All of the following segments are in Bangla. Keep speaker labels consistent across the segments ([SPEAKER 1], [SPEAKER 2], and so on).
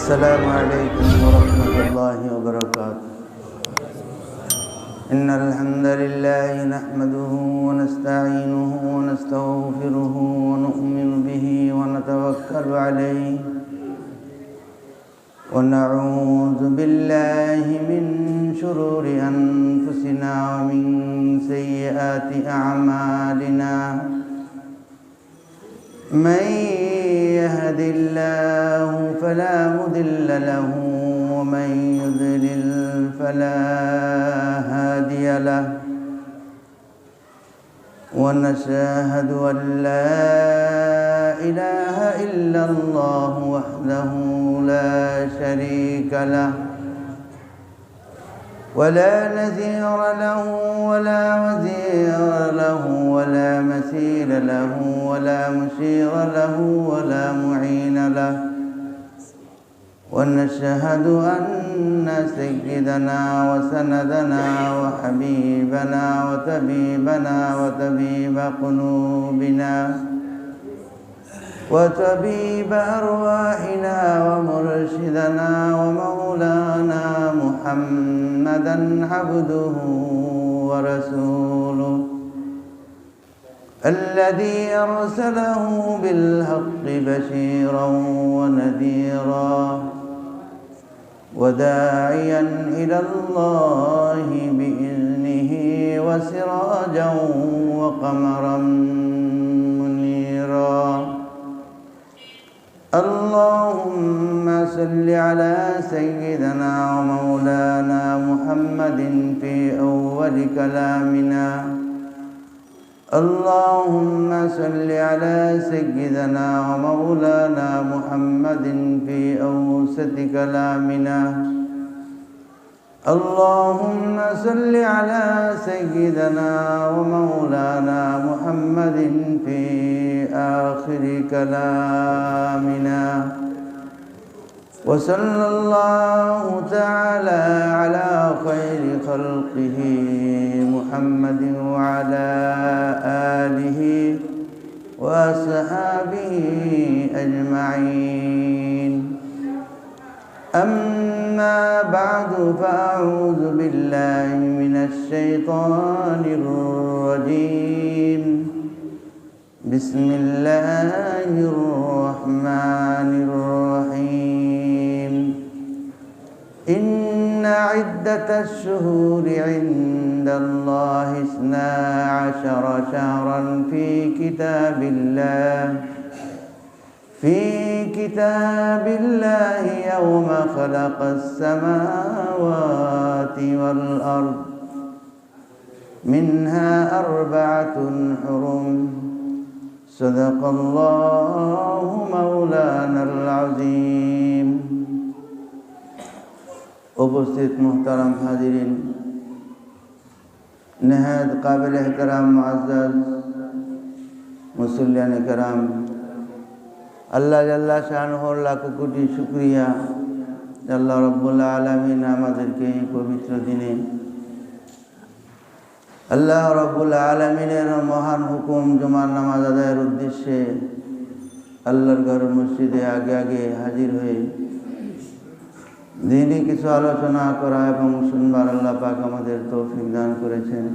[SPEAKER 1] السلام عليكم ورحمة الله وبركاته. إن الحمد لله نحمده ونستعينه ونستغفره ونؤمن به ونتوكل عليه ونعوذ بالله من شرور أنفسنا ومن سيئات أعمالنا. من يهد الله فلا مضل له ومن يضلل فلا هادي له، ونشهد أن لا إله إلا الله وحده لا شريك له ولا نذير له ولا وزير له ولا مثيل له ولا مشير له ولا معين له، ونشهد أن سيدنا وسندنا وحبيبنا وطبيبنا وطبيب قلوبنا وطبيب أرواحنا ومرشدنا ومولانا محمدا عبده ورسوله الذي أرسله بالحق بشيرا ونذيرا وداعيا إلى الله بإذنه وسراجا وقمرا منيرا. اللهم صل على سيدنا ومولانا محمد في أول كلامنا. اللهم صل على سيدنا ومولانا محمد في أوسط كلامنا. اللهم صل على سيدنا ومولانا محمد في آخر كلامنا. وصلى الله تعالى على خير خلقه محمد وعلى آله وأصحابه أجمعين. أما بعد، فأعوذ بالله من الشيطان الرجيم. بسم الله الرحمن الرحيم. إن عدة الشهور عند الله 12 شهرا في كتاب الله يوم خلق السماوات والأرض، منها 4 حرم. صدق الله مولانا العظيم. উপস্থিত মুহতারাম হাজিরিন, নেহায়েত কাবিল এহতরাম মুআজ্জাজ মুসল্লিয়ান কেরাম, আল্লাহ জাল্লা শানুহুর লাখ কোটি শুকরিয়া। আল্লাহ রাব্বুল আলামিন আমাদেরকে এই পবিত্র দিনে আল্লাহ রাব্বুল আলামিনের মহান হুকুম জুমার নামাজ আদায়ের উদ্দেশ্যে আল্লাহর ঘর মসজিদে আগে আগে হাজির হয়ে দিনই কিছু আলোচনা করা এবং শুনবার আল্লাহ পাক আমাদের তৌফিক দান করেছেন।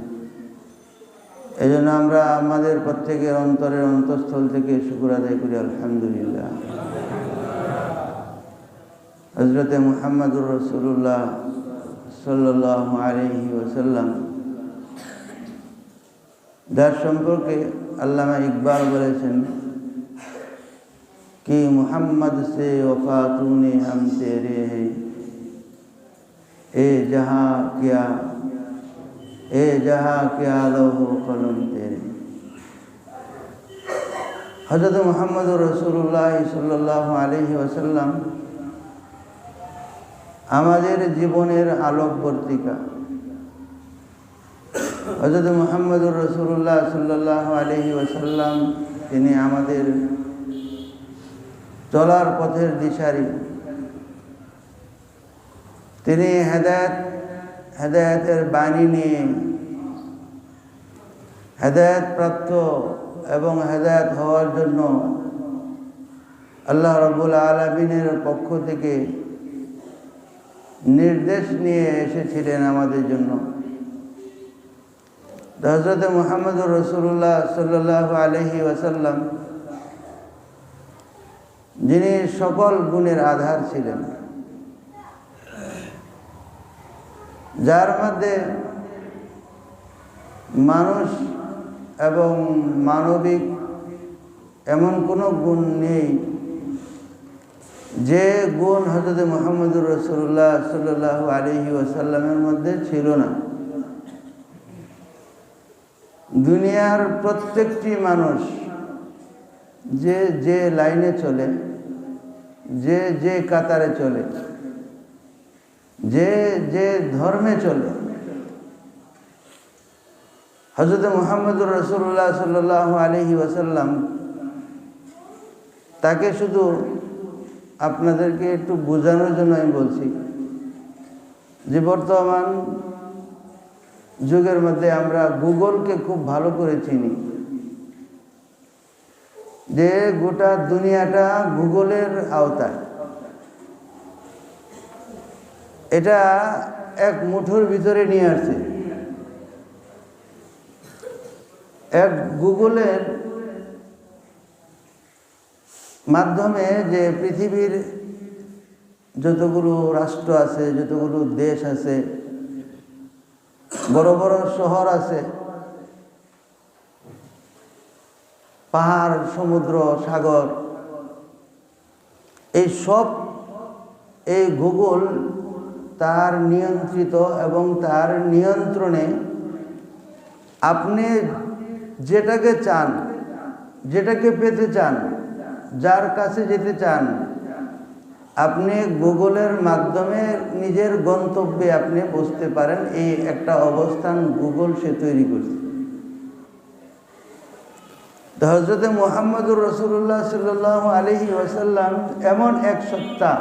[SPEAKER 1] এই জন্য আমরা আমাদের প্রত্যেকের অন্তরের অন্তঃস্থল থেকে শুকর আদায় করি, আলহামদুলিল্লাহ। হযরতে মুহাম্মদুর রাসূলুল্লাহ সাল্লাল্লাহু আলাইহি ওয়াসাল্লাম যার সম্পর্কে আল্লামা ইকবাল বলেছেন कि मोहम्मद से वफा तूने हम तेरे है, ए जहाँ क्या लौह कलम तेरे। हज़रत मुहम्मद रसूलुल्लाह सल्लल्लाहु अलैहि वसल्लम আমাদের জীবনের আলোকবর্তিকা। হযরত মুহাম্মদুর রাসূলুল্লাহ সাল্লাল্লাহু আলাইহি ওয়াসাল্লাম তিনি আমাদের চলার পথের দিশারি। তিনি হেদায়েতের বাণী নিয়ে হেদায়েত প্রাপ্ত এবং হেদায়েত হওয়ার জন্য আল্লাহ রাব্বুল আলামিনের পক্ষ থেকে নির্দেশ নিয়ে এসেছিলেন আমাদের জন্য। হযরত মুহাম্মদুর রাসূলুল্লাহ সাল্লাল্লাহু আলাইহি ওয়াসাল্লাম, যিনি সকল গুণের আধার ছিলেন, যার মধ্যে মানুষ এবং মানবিক এমন কোনো গুণ নেই যে গুণ হযরত মুহাম্মদুর রাসূলুল্লাহ সাল্লাল্লাহু আলাইহি ওয়াসাল্লামের মধ্যে ছিল না। দুনিয়ার প্রত্যেকটি মানুষ যে যে লাইনে চলে, যে যে কাতারে চলে, যে যে ধর্মে চলে, হযরত মুহাম্মদুর রাসূলুল্লাহ সাল্লাল্লাহু আলাইহি ওয়াসাল্লাম তাকে শুধু আপনাদেরকে একটু বোঝানোর জন্য আমি বলছি যে বর্তমান যুগের মধ্যে আমরা গুগলকে খুব ভালো করে চিনি, যে গোটা দুনিয়াটা গুগলের আওতায়। এটা এক মুঠোর ভিতরে নিয়ে আসছে। এক গুগলের মাধ্যমে যে পৃথিবীর যতগুলো রাষ্ট্র আছে, যতগুলো দেশ আছে, বড় বড় শহর আছে, পাহাড়, সমুদ্র, সাগর, এই সব এই গুগল তার নিয়ন্ত্রিত এবং তার নিয়ন্ত্রণে আপনি যেটাকে চান, যেটাকে পেতে চান, যার কাছে যেতে চান, আপনি গুগলের মাধ্যমে নিজের গন্তব্যে আপনি বুঝতে পারেন। এই একটা অবস্থান গুগল সে তৈরি করছে। হযরত মুহাম্মদুর রাসূলুল্লাহ সাল্লাল্লাহু আলাইহি ওয়াসাল্লাম এমন এক সত্তা,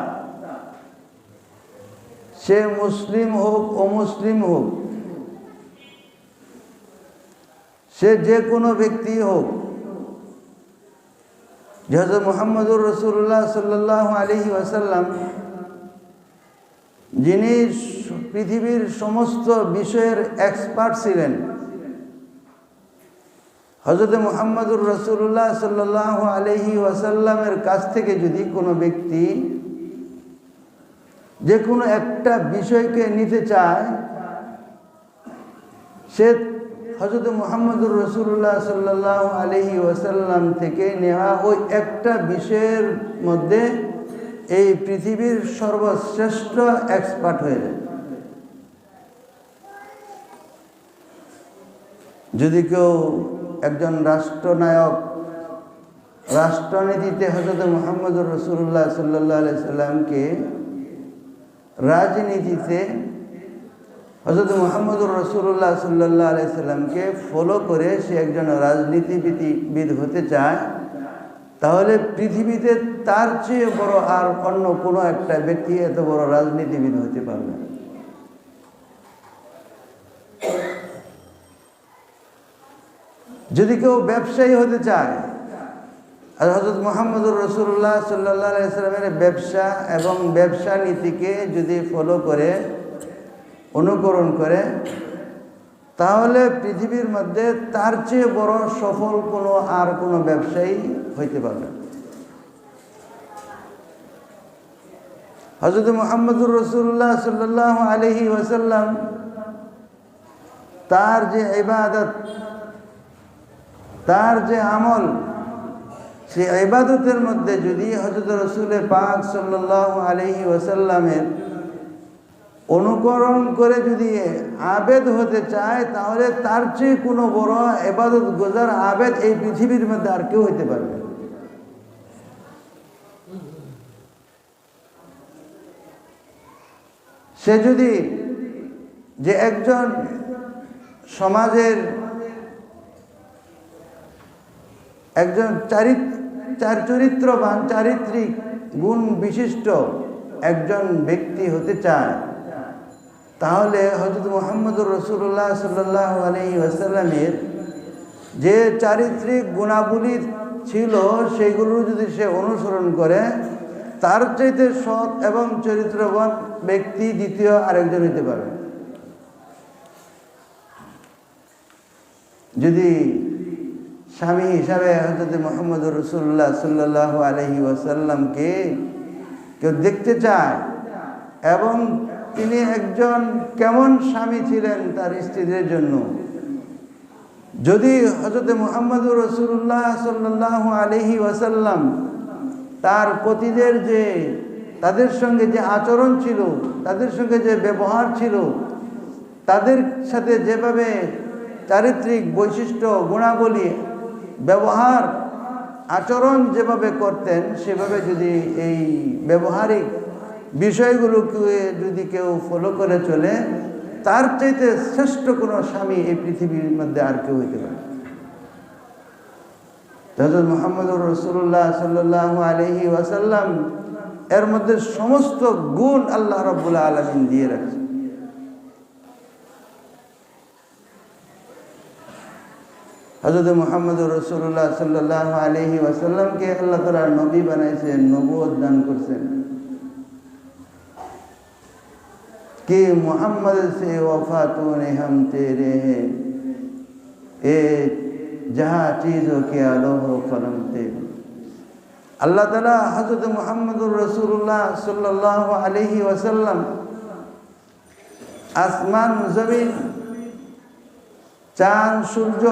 [SPEAKER 1] সে মুসলিম হোক অমুসলিম হোক, সে যে কোনো ব্যক্তি হোক, হযরত মুহাম্মদুর রাসূলুল্লাহ সাল্লাল্লাহু আলাইহি ওয়াসাল্লাম যিনি পৃথিবীর সমস্ত বিষয়ের এক্সপার্ট ছিলেন, হযরত মুহাম্মদুর রাসূলুল্লাহ সাল্লাল্লাহু আলাইহি ওয়াসাল্লামের কাছ থেকে যদি কোনো ব্যক্তি যে কোনো একটা বিষয়কে নিতে চায়, সে হযরত মুহাম্মদুর রাসূলুল্লাহ সাল্লাল্লাহু আলাইহি ওয়াসাল্লাম থেকে নেওয়া ওই একটা বিষয়ের মধ্যে এই পৃথিবীর সর্বশ্রেষ্ঠ এক্সপার্ট হয়ে যায়। যদি কেউ একজন রাষ্ট্রনায়ক, রাষ্ট্রনীতিতে হযরত মুহাম্মদুর রাসূলুল্লাহ সাল্লাল্লাহু আলাইহি সাল্লামকে, রাজনীতিতে হযরত মুহাম্মদুর রাসূলুল্লাহ সাল্লাল্লাহু আলাইহি সাল্লামকে ফলো করে সে একজন রাজনীতিবিদ হতে চায়, তাহলে পৃথিবীতে তার চেয়ে বড় আর অন্য কোনো একটা ব্যক্তি এত বড় রাজনীতিবিদ হতে পারবে না। যদি কেউ ব্যবসায়ী হতে চায়, আর হযরত মুহাম্মদুর রাসূলুল্লাহ সাল্লাল্লাহু আলাইহি সাল্লামের ব্যবসা এবং ব্যবসা নীতিকে যদি ফলো করে, অনুকরণ করে, তাহলে পৃথিবীর মধ্যে তার চেয়ে বড় সফল কোনো আর কোনো ব্যবসায়ী হইতে পারবে না। হযরত মুহাম্মদুর রাসূলুল্লাহ সাল্লাল্লাহু আলাইহি ওয়াসাল্লাম তার যে ইবাদত, তার যে আমল, সেই ইবাদতের মধ্যে যদি হযরত রাসূল পাক সাল্লাল্লাহু আলাইহি ওয়াসাল্লামের অনুকরণ করে যদি আবেদ হতে চায়, তাহলে তার চেয়ে কোনো বড় ইবাদত গুজার আবেদ এই পৃথিবীর মধ্যে আর কেউ হইতে পারবে না। সে যদি যে একজন সমাজের একজন চরিত্রবান, চারিত্রিক গুণ বিশিষ্ট একজন ব্যক্তি হতে চায়, তাহলে হযরত মুহাম্মদুর রাসূলুল্লাহ সাল্লাল্লাহু আলাইহি ওয়াসাল্লামের যে চারিত্রিক গুণাবলী ছিল সেগুলো যদি সে অনুসরণ করে, তার চাইতে সৎ এবং চরিত্রবান ব্যক্তি দ্বিতীয় আরেকজন হতে পারবে। যদি স্বামী হিসাবে হযরত মুহাম্মদ রাসূলুল্লাহ সাল্লাল্লাহু আলাইহি ওয়াসাল্লামকে কেউ দেখতে চায় এবং তিনি একজন কেমন স্বামী ছিলেন তার স্ত্রীদের জন্য, যদি হযরত মুহাম্মদ রাসূলুল্লাহ সাল্লাল্লাহু আলাইহি ওয়াসাল্লাম তার পতিদের যে তাদের সঙ্গে যে আচরণ ছিল, তাদের সঙ্গে যে ব্যবহার ছিল, তাদের সাথে যেভাবে চারিত্রিক বৈশিষ্ট্য, গুণাবলী, ব্যবহার, আচরণ যেভাবে করতেন, সেভাবে যদি এই ব্যবহারিক বিষয়গুলোকে যদি কেউ ফলো করে চলে, তার চাইতে শ্রেষ্ঠ কোনো স্বামী এই পৃথিবীর মধ্যে আর কেউ হইতে পারে। হযরত মুহাম্মদুর রাসূলুল্লাহ সাল্লাল্লাহু আলাইহি ওয়াসাল্লাম এর মধ্যে সমস্ত গুণ আল্লাহ রাব্বুল আলামিন দিয়ে রাখছেন। হযরত মুহাম্মদুর রাসূলুল্লাহ সাল্লাল্লাহু আলাইহি ওয়াসাল্লামকে আল্লাহ তাআলা নবী বানাইছেন, নবুয়ত দান করেছেন। कि मोहम्मद से वफा तूने हम तेरे हैं, ए जहाँ चीज़ों के आलोह कलम तेरे। अल्लाह ताला हज़रत मुहम्मदुर रसूलुल्लाह सल्लल्लाहु अलैहि वसल्लम आसमान जमीन, चाँद सूर्य,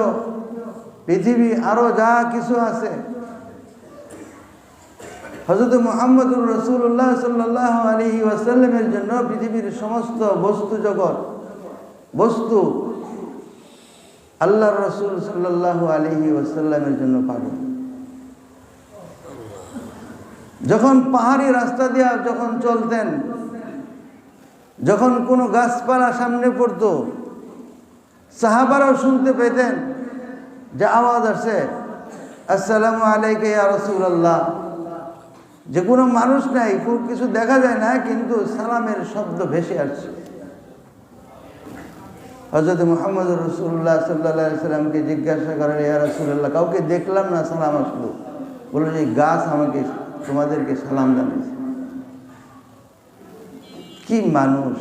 [SPEAKER 1] पृथ्वी आरो जा किसु आसे হযরত মুহাম্মদুর রাসূলুল্লাহ সাল্লাল্লাহু আলাইহি ওয়াসাল্লামের জন্য পৃথিবীর সমস্ত বস্তু জগৎ, বস্তু আল্লাহর রাসূল সাল্লাল্লাহু আলাইহি ওয়াসাল্লামের জন্য পাগল। যখন পাহাড়ি রাস্তা দিয়ে যখন চলতেন, যখন কোনো গাছপালা সামনে পড়তো, সাহাবারাও শুনতে পেতেন যে আওয়াজ আসে, আসসালামু আলাইকা ইয়া রাসূলুল্লাহ। যে কোনো মানুষ নাই, কোনো কিছু দেখা যায় না, কিন্তু সালামের শব্দ ভেসে আসছে। হযরত মুহাম্মদ রাসূলুল্লাহ সাল্লাল্লাহু আলাইহি সাল্লামকে জিজ্ঞাসা করেন, ইয়া রাসূলুল্লাহ, কাউকে দেখলাম না সালাম আসলো। বললেন, এই গাছ আমাকে তোমাদেরকে সালাম জানিয়েছে। কি মানুষ,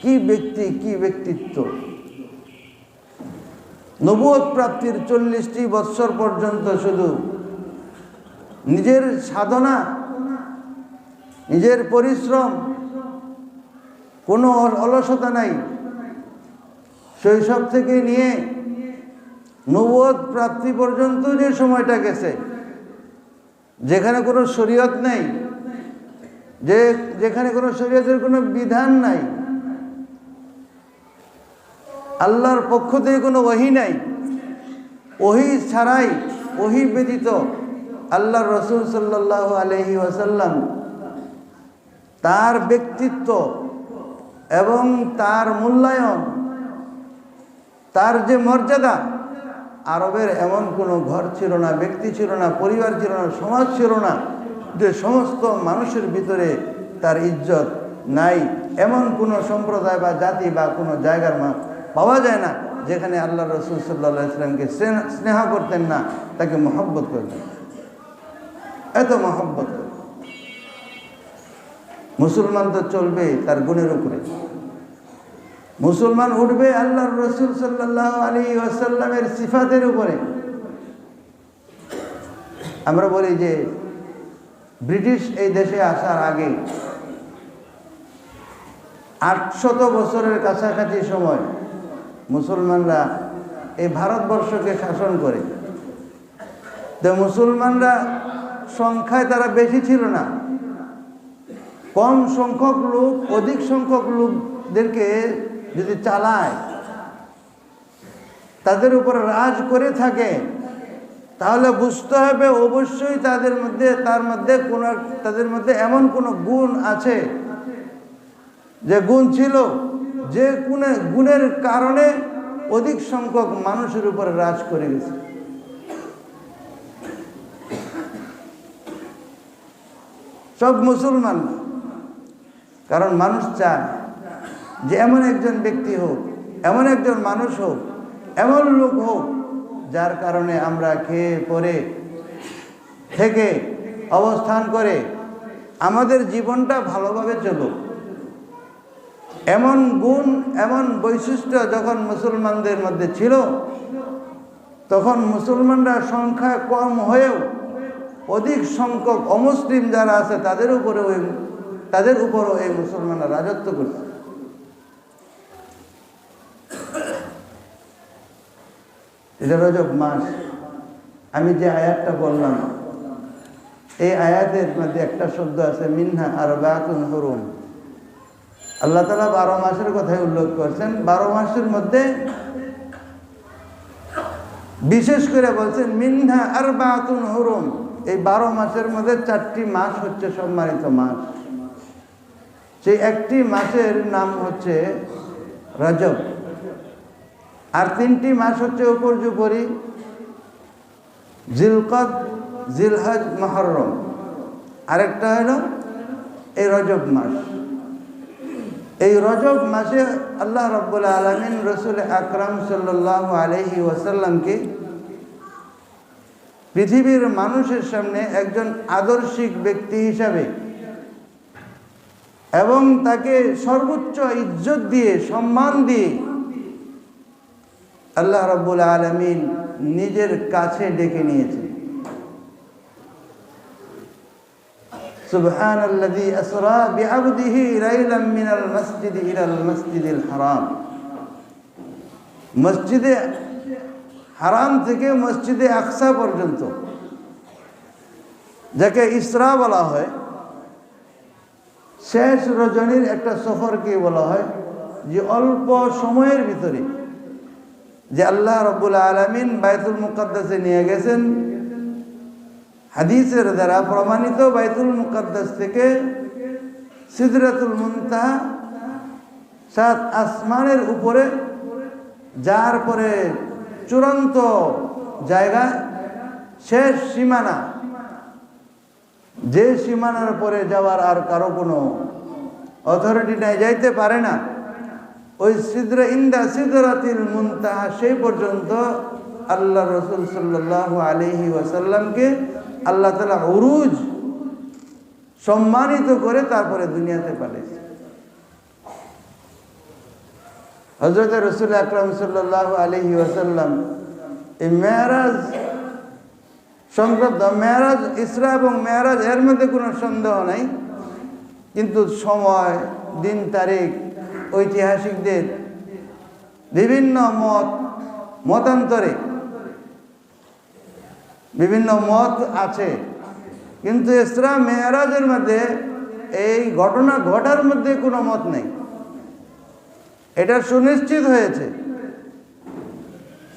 [SPEAKER 1] কি ব্যক্তি, কি ব্যক্তিত্ব! নবুয়ত প্রাপ্তির 40টি বৎসর পর্যন্ত শুধু নিজের সাধনা, নিজের পরিশ্রম, কোনো অলসতা নাই। শৈশব থেকে নিয়ে নবুয়ত প্রাপ্তি পর্যন্ত যে সময়টা গেছে, যেখানে কোনো শরীয়ত নাই, যেখানে কোনো শরীয়তের কোনো বিধান নাই, আল্লাহর পক্ষ থেকে কোনো ওহী নাই, ওহী ছাড়াই, ওহী ব্যতীত আল্লাহর রাসূল সাল্লাল্লাহু আলাইহি ওয়াসাল্লাম তার ব্যক্তিত্ব এবং তার মূল্যায়ন, তার যে মর্যাদা, আরবের এমন কোনো ঘর ছিল না, ব্যক্তি ছিল না, পরিবার ছিল না, সমাজ ছিল না যে সমস্ত মানুষের ভিতরে তার ইজ্জত নাই। এমন কোনো সম্প্রদায় বা জাতি বা কোনো জায়গার পাওয়া যায় না যেখানে আল্লাহর রাসূল সাল্লাল্লাহু আলাইহি ওয়াসাল্লামকে স্নেহ করতেন না, তাকে মহব্বত করতেন। এত মহব্বত। মুসলমান তো চলবে তার গুণের উপরে, মুসলমান উঠবে আল্লাহর রাসূল সাল্লাল্লাহু আলাইহি ওয়াসাল্লামের সিফাতের উপরে। আমরা বলি যে ব্রিটিশ এই দেশে আসার আগে 800 বছরের কাছাকাছি সময় মুসলমানরা এই ভারতবর্ষকে শাসন করে। তো মুসলমানরা সংখ্যায় তারা বেশি ছিল না, কম সংখ্যক লোক অধিক সংখ্যক লোকদেরকে যদি চালায়, তাদের উপর রাজ করে থাকে, তাহলে বুঝতে হবে অবশ্যই তাদের মধ্যে এমন কোনো গুণ আছে, যে গুণ ছিল, যে গুণের কারণে অধিক সংখ্যক মানুষের উপর রাজ করে গেছে। সব মুসলমান, কারণ মানুষ চায় যে এমন একজন ব্যক্তি হোক, এমন একজন মানুষ হোক, এমন লোক হোক যার কারণে আমরা খেয়ে পরে থেকে অবস্থান করে আমাদের জীবনটা ভালোভাবে চলুক। এমন গুণ, এমন বৈশিষ্ট্য যখন মুসলমানদের মধ্যে ছিল, তখন মুসলমানরা সংখ্যা কম হয়েও অধিক সংখ্যক অমুসলিম যারা আছে তাদের উপরও এই মুসলমানরা রাজত্ব করছে। এটা রজব মাস। আমি যে আয়াতটা বললাম, এই আয়াতের মধ্যে একটা শব্দ আছে মিনহা আরবাতুন হুরুম। আল্লাহ তাআলা 12 মাসের কথাই উল্লেখ করছেন। 12 মাসের মধ্যে বিশেষ করে বলছেন মিনহা আরবাতুন হুরুম। এই 12 মাসের মধ্যে 4টি মাস হচ্ছে সম্মানিত মাস। সেই একটি মাসের নাম হচ্ছে রজব, আর 3টি মাস হচ্ছে উপর্যুপরি জিলকদ, জিলহজ, মুহররম। আরেকটা হলো এই রজব মাস। এই রজব মাসে আল্লাহ রাব্বুল আলামিন রাসূল আকরাম সাল্লাল্লাহু আলাইহি ওয়াসাল্লামকে পৃথিবীর মানুষের সামনে একজন আদর্শিক ব্যক্তি হিসাবে এবং তাকে সর্বোচ্চ ইজ্জত দিয়ে, সম্মান দিয়ে আল্লাহ রাব্বুল আলামিন নিজের কাছে ডেকে নিয়েছেন। সুবহানাল্লাযী আসরা বিআবদিহি লাইলাম মিনাল মাসজিদি ইলাল মাসজিদিল হারাম। মসজিদে হারাম থেকে মসজিদে আকসা পর্যন্ত, যাকে ইসরা বলা হয়, শেষ রজনীর একটা সফরকে বলা হয়, যে অল্প সময়ের ভিতরে যে আল্লাহ রাব্বুল আলামিন বাইতুল মুকাদ্দাসে নিয়ে গেছেন। হাদিসের দ্বারা প্রমাণিত বাইতুল মুকাদ্দাস থেকে সিদরাতুল মুনতাহা 7 আসমানের উপরে, যার পরে চূড়ান্ত জায়গা, শেষ সীমানা, যে সীমানার পরে যাওয়ার আর কারো কোনো অথরিটি নাই, যাইতে পারে না, ওই সিদরাতুল মুনতাহা সেই পর্যন্ত আল্লাহ রাসূল সাল্লাল্লাহু আলাইহি ওয়াসাল্লামকে আল্লাহ তাআলা উরুজ, সম্মানিত করে তারপরে দুনিয়াতে পাঠিয়েছে। হযরত রাসূল আকরাম সাল্লাল্লাহু আলাইহি ওয়াসাল্লাম এই মেরাজ সংক্রান্ত, মেরাজ, ইসরা এবং মেরাজ এর মধ্যে কোনো সন্দেহ নাই, কিন্তু সময়, দিন, তারিখ, ঐতিহাসিকদের বিভিন্ন মতান্তরে বিভিন্ন মত আছে, কিন্তু ইসরা মেরাজের মধ্যে এই ঘটনা ঘটার মধ্যে কোনো মত নেই। এটা সুনিশ্চিত হয়েছে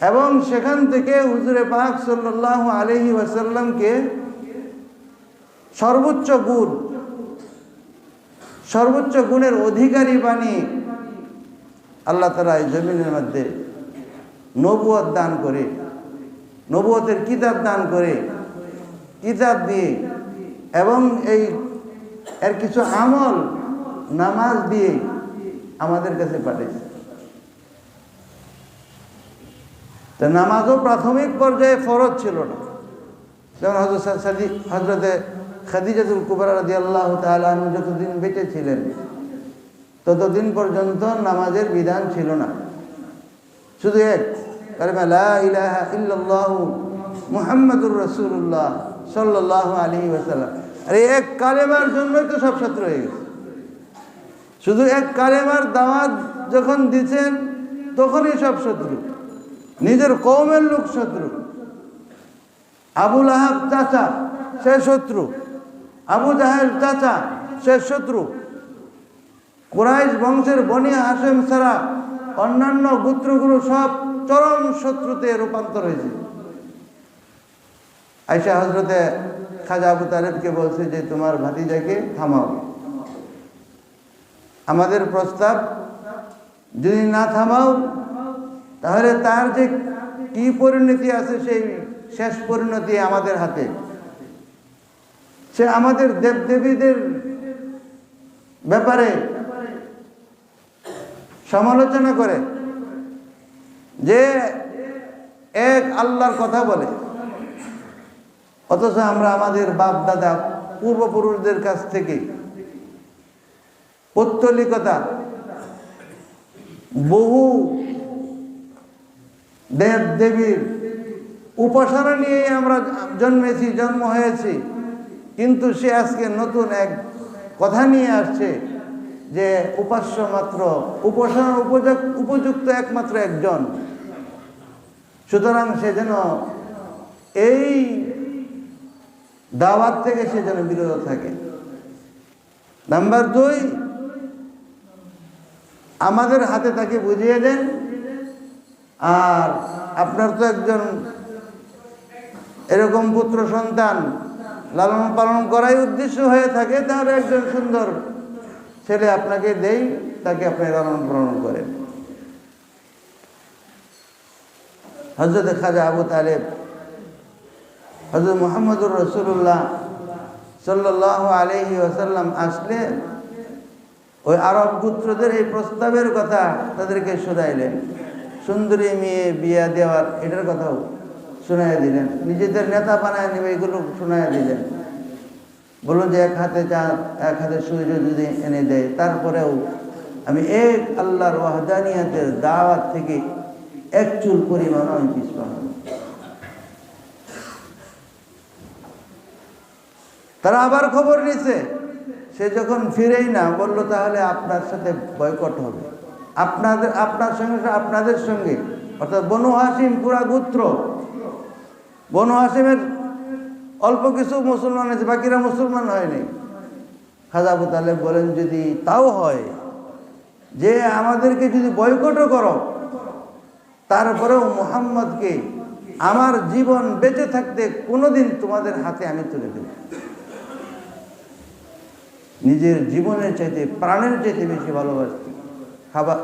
[SPEAKER 1] এবং সেখান থেকে হুজুরে পাক সাল্লাল্লাহু আলাইহি ওয়াসাল্লামকে সর্বোচ্চ গুণের অধিকারী বানিয়ে আল্লাহ তাআলা এই জমিনের মধ্যে নবুয়ত দান করে, নবুয়তের কিতাব দান করে, কিতাব দিয়ে এবং এর কিছু আমল, নামাজ দিয়ে আমাদের কাছে পাঠিয়েছে। তা নামাজও প্রাথমিক পর্যায়ে ফরজ ছিল না। যেমন হযরতে খাদিজাতুল কুবরা রাদিয়াল্লাহু তাআলা আনহা যতদিন বেঁচে ছিলেন ততদিন পর্যন্ত নামাজের বিধান ছিল না। শুধু এক কালেমা লা ইলাহা ইল্লাল্লাহু মুহাম্মাদুর রাসূলুল্লাহ সাল্লাল্লাহু আলাইহি ওয়াসাল্লাম, আর এই এক কালেমার জন্যই তো সব শত্রু হয়ে গেছে। শুধু এক কালেমার দাওয়াত যখন দিচ্ছেন তখনই সব শত্রু, নিজের কওমের লোক শত্রু। আবু লাহাব চাচা, সে শত্রু। আবু জাহেল চাচা, সে শত্রু। কুরাইশ বংশের বনি হাশেম ছাড়া অন্যান্য গোত্রগুলো সব চরম শত্রুতে রূপান্তর হয়েছে। আয়েশা হযরতে খাজা আবু তালেবকে বলছে যে তোমার ভাতিজাকে থামাও, আমাদের প্রস্তাব যদি না থামাও তাহলে তার যে কি পরিণতি আছে সেই শেষ পরিণতি আমাদের হাতে। সে আমাদের দেবদেবীদের ব্যাপারে সমালোচনা করে যে এক আল্লাহর কথা বলে, অথচ আমরা আমাদের বাপ দাদা পূর্বপুরুষদের কাছ থেকে পৌত্তলিকতা, বহু দেব দেবীর উপাসনা নিয়ে আমরা জন্ম হয়েছি। কিন্তু সে আজকে নতুন এক কথা নিয়ে আসছে যে উপাস্য মাত্র, উপাসনার উপযুক্ত একমাত্র একজন। সুতরাং সে যেন এই দাওয়াত থেকে সে যেন বিরত থাকে। নাম্বার 2, আমাদের হাতে তাকে বুঝিয়ে দেন। আর আপনার তো একজন এরকম পুত্র সন্তান লালন পালন করাই উদ্দেশ্য হয়ে থাকে, তাহলে একজন সুন্দর ছেলে আপনাকে দেই, তাকে আপনি লালন পালন করেন। হযরত খাজা আবু তালেব হযরত মুহাম্মদুর রাসূলুল্লাহ সাল্লাল্লাহু আলাইহি ওয়াসাল্লাম আসলে ওই আরব পুত্রদের এই প্রস্তাবের কথা তাদেরকে শোনাইলেন। সুন্দরী মেয়ে বিয়া দেওয়ার এটার কথাও শোনাইয়া দিলেন। নিজেদের নেতা বানায় নেবে এগুলো শোনাইয়া দিলেন। বলুন যে এক হাতে চাঁদ এক হাতে সূর্য যদি এনে দেয়, তারপরেও আমি এক আল্লাহর ওয়াহদানিয়াতের দাওয়াত থেকে এক চুল পরিমাণ আমি পিছপা হব। তারা আবার খবর নিছে, সে যখন ফিরেই না, বলল তাহলে আপনার সাথে বয়কট হবে, আপনাদের সঙ্গে, অর্থাৎ বনু হাশিম পুরা গোত্র, বনু হাশিমের অল্প কিছু মুসলমান আছে, বাকিরা মুসলমান হয়নি। খাজা আবু তালেব বলেন, যদি তাও হয় যে আমাদেরকে যদি বয়কটও করো, তারপরেও মুহাম্মদকে আমার জীবন বেঁচে থাকতে কোনোদিন তোমাদের হাতে আমি তুলে দেব। নিজের জীবনের চাইতে, প্রাণের চাইতে বেশি ভালোবাসত।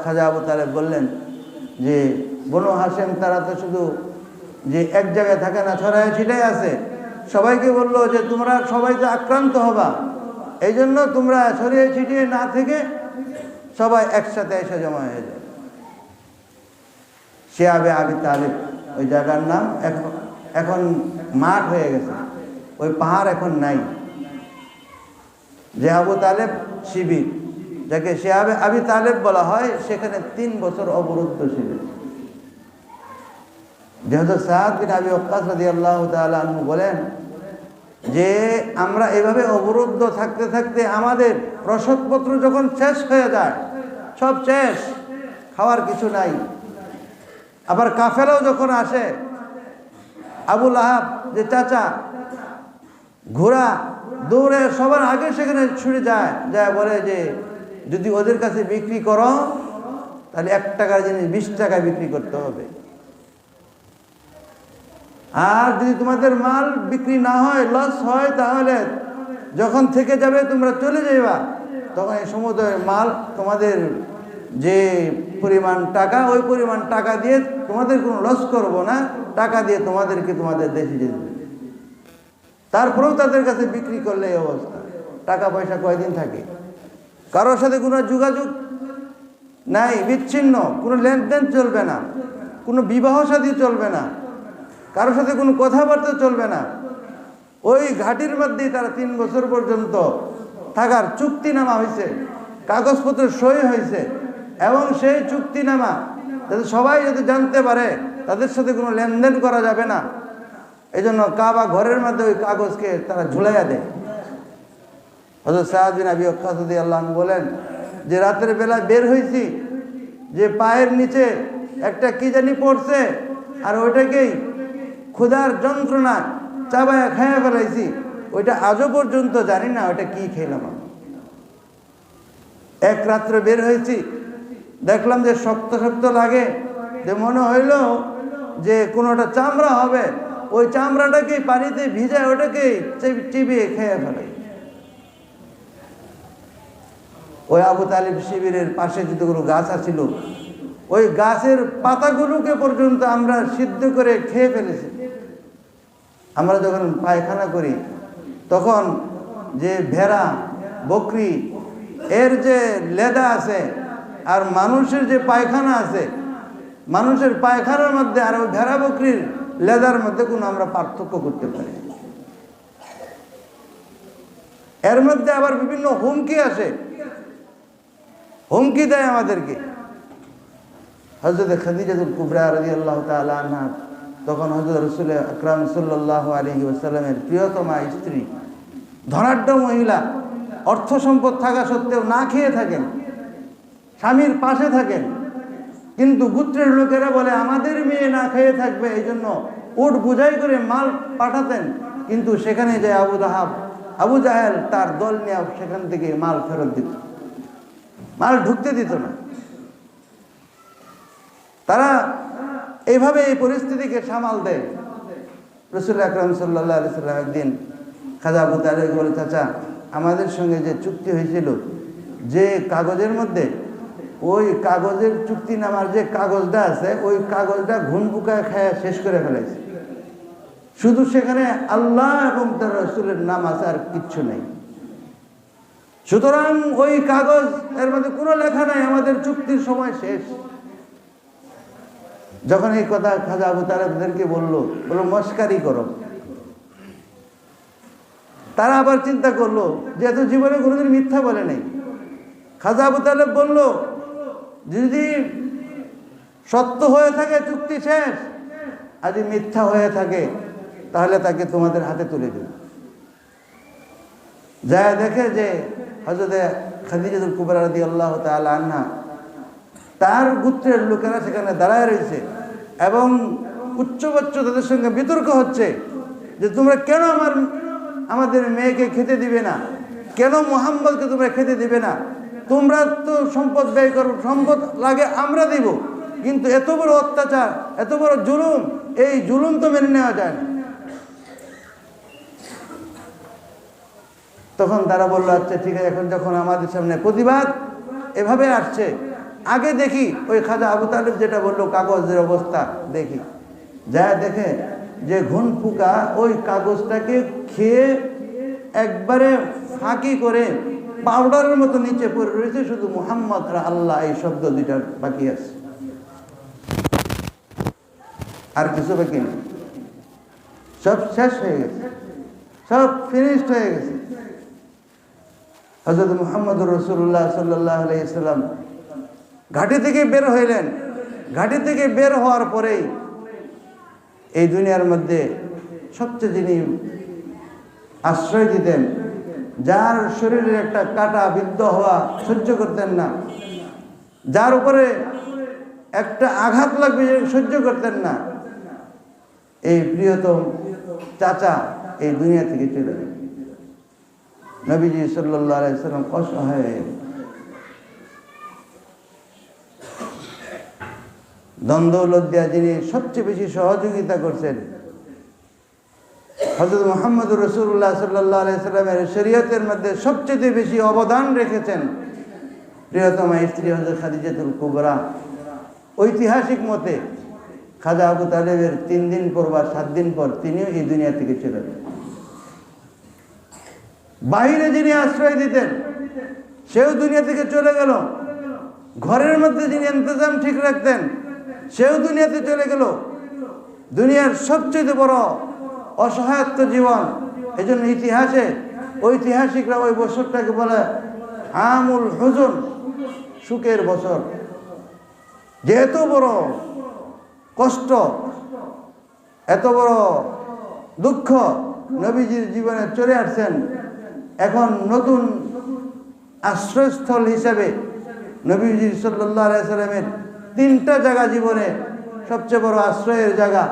[SPEAKER 1] খাজা আবু তালেব বললেন যে বনু হাশিম তারা তো শুধু যে এক জায়গায় থাকে না, ছড়ায় ছিটায় আছে। সবাইকে বললো যে তোমরা সবাই তো আক্রান্ত হবা, এই জন্য তোমরা ছড়িয়ে ছিটিয়ে না থেকে সবাই একসাথে এসে জমা হয়ে যায়। শিয়াবে আবি তালেব ওই জায়গার নাম, এখন মাঠ হয়ে গেছে, ওই পাহাড় এখন নাই। যে আবু তালেব শিবির, যাকে শিয়াবে আবি তালেব বলা হয়, সেখানে 3 বছর অবরুদ্ধ ছিল। যেহেতু সাদ বিন আবি ওয়াক্কাস রাদিয়াল্লাহু তাআলা আনহু বলেন যে আমরা এভাবে অবরুদ্ধ থাকতে থাকতে আমাদের রসদপত্র যখন শেষ হয়ে যায়, সব শেষ, খাওয়ার কিছু নাই। আবার কাফেলাও যখন আসে, আবু লাহাব যে চাচা, ঘোড়া দৌড়ে সবার আগে সেখানে ছুটে যায়, বলে যে যদি ওদের কাছে বিক্রি করো তাহলে 1 টাকার জিনিস 20 টাকায় বিক্রি করতে হবে, আর যদি তোমাদের মাল বিক্রি না হয়, লস হয়, তাহলে যখন থেকে যাবে তোমরা চলে যাইবা, তখন এই সমুদ্রের মাল তোমাদের যে পরিমাণ টাকা, ওই পরিমাণ টাকা দিয়ে তোমাদের কোনো লস করব না, টাকা দিয়ে তোমাদেরকে তোমাদের দেশে যেতে দেবে। তারপরেও তাদের কাছে বিক্রি করলে এই অবস্থা। টাকা পয়সা কয়দিন থাকে, কারোর সাথে কোনো যোগাযোগ নাই, বিচ্ছিন্ন, কোনো লেনদেন চলবে না, কোনো বিবাহ শাদী চলবে না, কারোর সাথে কোনো কথাবার্তা চলবে না। ওই ঘাটির মধ্যেই তারা 3 বছর পর্যন্ত থাকার চুক্তিনামা হয়েছে, কাগজপত্র সই হয়েছে, এবং সেই চুক্তিনামা যাতে সবাই যাতে জানতে পারে তাদের সাথে কোনো লেনদেন করা যাবে না, এই জন্য কাবা ঘরের মধ্যে ওই কাগজকে তারা ঝুলাইয়া দেয়। হযরত সাদ বিন আবি ওয়াক্কাস রাদিয়াল্লাহু আনহু বলেন যে রাতের বেলা বের হয়েছি, যে পায়ের নিচে একটা কি জানি পড়ছে, আর ওইটাকেই ক্ষুধার যন্ত্রণা চাবায়া খাইয়া ফেলাইছি, ওইটা আজও পর্যন্ত জানি না ওইটা কি খেলাম। এক রাত্রে বের হয়েছি, দেখলাম যে শক্ত শক্ত লাগে, যে মনে হইল যে কোনোটা চামড়া হবে, ওই চামড়াটাকে পানিতে ভিজায় ওটাকে চিবিয়ে খেয়ে ফেলাই। ওই আবু তালেব শিবিরের পাশে যতগুলো গাছ আছিল, ওই গাছের পাতাগুলোকে পর্যন্ত আমরা সিদ্ধ করে খেয়ে ফেলেছি। আমরা যখন পায়খানা করি, তখন যে ভেড়া, বকরি এর যে লেদা আছে আর মানুষের যে পায়খানা আছে, মানুষের পায়খানার মধ্যে আর ওই ভেড়া বকরির লেদার মধ্যে কোনো আমরা পার্থক্য করতে পারি। এর মধ্যে আবার বিভিন্ন হুমকি আসে, হুমকি দেয় আমাদেরকে। হযরত খাদিজাতুল কুবরা রাদিয়াল্লাহু তাআলা আনহা তখন হযরত রাসূল আকরাম সাল্লাল্লাহু আলাইহি ওয়াসাল্লামের প্রিয়তমা স্ত্রী, ধনাঢ্য মহিলা, অর্থ সম্পদ থাকা সত্ত্বেও না খেয়ে থাকেন, স্বামীর পাশে থাকেন, কিন্তু গোত্রের লোকেরা বলে আমাদের মেয়ে না খেয়ে থাকবে, এই জন্য উট বোঝাই করে মাল পাঠাতেন, কিন্তু সেখানে যে আবু জাহেল তার দল নিয়ে সেখান থেকে মাল ফেরত দিত, মাল ঢুকতে দিত না। তারা এইভাবে এই পরিস্থিতিকে সামাল দেয়। রাসূল আকরাম সাল্লাল্লাহু আলাইহি ওয়াসাল্লাম একদিন খাজা আবু তালেব বলে, চাচা আমাদের সঙ্গে যে চুক্তি হয়েছিল, যে কাগজের মধ্যে ওই কাগজের চুক্তিনামার যে কাগজটা আছে, ওই কাগজটা ঘুণ পোকায় খায় শেষ করে ফেলেছে, শুধু সেখানে আল্লাহ এবং তার রাসূলের নাম আছে, আর কিচ্ছু নেই। সুতরাং ওই কাগজ এর মধ্যে কোনো লেখা নাই, আমাদের চুক্তির সময় শেষ। যখন এই কথা খাজা আবু তালেবদেরকে বললো মস্কারি করো, তারা আবার চিন্তা করলো যেহেতু জীবনে কোনোদিন মিথ্যা বলে নাই। খাজা আবু তালেব বলল, যদি সত্য হয়ে থাকে চুক্তি শেষ, আর যদি মিথ্যা হয়ে থাকে তাহলে তাকে তোমাদের হাতে তুলে দেবে। যা দেখে যে হযরত খাদিজাতুল কুবরা রাদিয়াল্লাহু তাআলা আনহা তার গোত্রের লোকেরা সেখানে দাঁড়ায় রয়েছে এবং উচ্চবাচ্য তাদের সঙ্গে বিতর্ক হচ্ছে যে তোমরা কেন আমাদের মেয়েকে খেতে দিবে না, কেন মুহাম্মদকে তোমরা খেতে দিবে না, তোমরা তো সম্পদ ব্যয় করো, সম্পদ লাগে আমরা দিব, কিন্তু এত বড় অত্যাচার, এত বড় জুলুম, এই জুলুম তো মেনে নেওয়া যায় না। তখন তারা বললো, আচ্ছা ঠিক আছে, এখন যখন আমাদের সামনে প্রতিবাদ এভাবে আসছে, আগে দেখি ওই খাজা আবু তালেব যেটা বললো কাগজের অবস্থা দেখি। যা দেখে যে ঘুণ পোকা ওই কাগজটাকে খেয়ে একবারে ফাঁকি করে পাউডারের মতো নিচে পড়ে রয়েছে, শুধু মুহাম্মদ আল্লাহ এই শব্দ দুইটা বাকি আছে, আর কিছু বাকি নেই, সব শেষ হয়ে গেছে, সব ফিনিশড হয়ে গেছে। হযরত মুহাম্মদুর রাসূলুল্লাহ সাল্লাল্লাহু আলাইহি ওয়াসাল্লাম ঘাটি থেকে বের হইলেন। ঘাটি থেকে বের হওয়ার পরেই এই দুনিয়ার মধ্যে সবচেয়ে যিনি আশ্রয় দিতেন, যার শরীরে একটা কাটা বিদ্ধ হওয়া সহ্য করতেন না, যার উপরে একটা আঘাত লাগবে সহ্য করতেন না, এই প্রিয়তম চাচা এই দুনিয়া থেকে চলে গেলেন। নবীজি সাল্লাল্লাহু আলাইহি ওয়াসাল্লাম অসহায় হয়ে গেলেন। দ্বন্দ্ব দিয়া যিনি সবচেয়ে বেশি সহযোগিতা করছেন, হযরত মুহাম্মদুর রাসূলুল্লাহ সাল্লাল্লাহু আলাইহি ওয়াসাল্লামের শরীয়তের মধ্যে সবচেয়ে বেশি অবদান রেখেছেন প্রিয়তমা স্ত্রী হযরত খাদিজাতুল কুবরা। ঐতিহাসিক মতে খাজা আবু তালেবের 3 দিন পর বা 7 দিন পর তিনিও এই দুনিয়া থেকে চলে গেলেন। বাইরে যিনি আশ্রয় দিতেন সেও দুনিয়া থেকে চলে গেল। ঘরের মধ্যে যিনি ইন্তজাম ঠিক রাখতেন সেও দুনিয়াতে চলে গেল। দুনিয়ার সবচেয়ে বড় অসহায়ত্ব জীবন। এই জন্য ইতিহাসে ঐতিহাসিকরা ওই বছরটাকে বলে আমুল হুজুন, সুখের বছর। যে এত বড় কষ্ট, এত বড় দুঃখ নবীজির জীবনে চলে আসছেন, এখন নতুন আশ্রয়স্থল হিসেবে নবীজি সাল্লাল্লাহু আলাইহি ওয়াসাল্লামের 3টা জায়গা জীবনে সবচেয়ে বড় আশ্রয়ের জায়গা।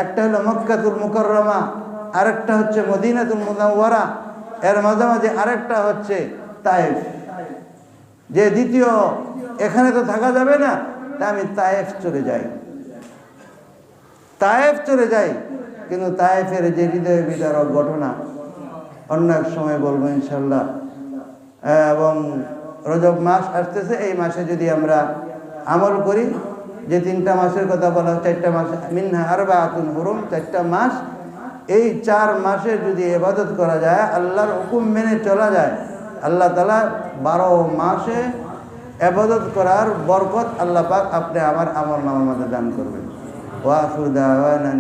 [SPEAKER 1] একটা হলো মক্কাতুল মুকাররমা, আরেকটা হচ্ছে মদিনাতুল মুনাওয়ারা, এর মাঝামাঝি আরেকটা হচ্ছে তায়েফ। যে দ্বিতীয়, এখানে তো থাকা যাবে না, তাই আমি তায়েফ চলে যাই। তায়েফ চলে যাই, কিন্তু তায়েফের যে হৃদয় বিদারক ঘটনা অন্য এক সময় বলবো ইনশাল্লাহ। এবং রজব মাস আসতেছে, এই মাসে যদি আমরা আমল করি, যে 3টা মাসের কথা বলা, 4টা মাস মিনহা আরবাআতুন হুরুম, 4টা মাস, এই 4 মাসে যদি ইবাদত করা যায়, আল্লাহর হুকুম মেনে চলা যায়, আল্লাহ তাআলা 12 মাসে ইবাদত করার বরকত আল্লাহ পাক আপনি আমার আমল নামার মধ্যে দান করবেন। ওয়া আখিরু দাওয়ানা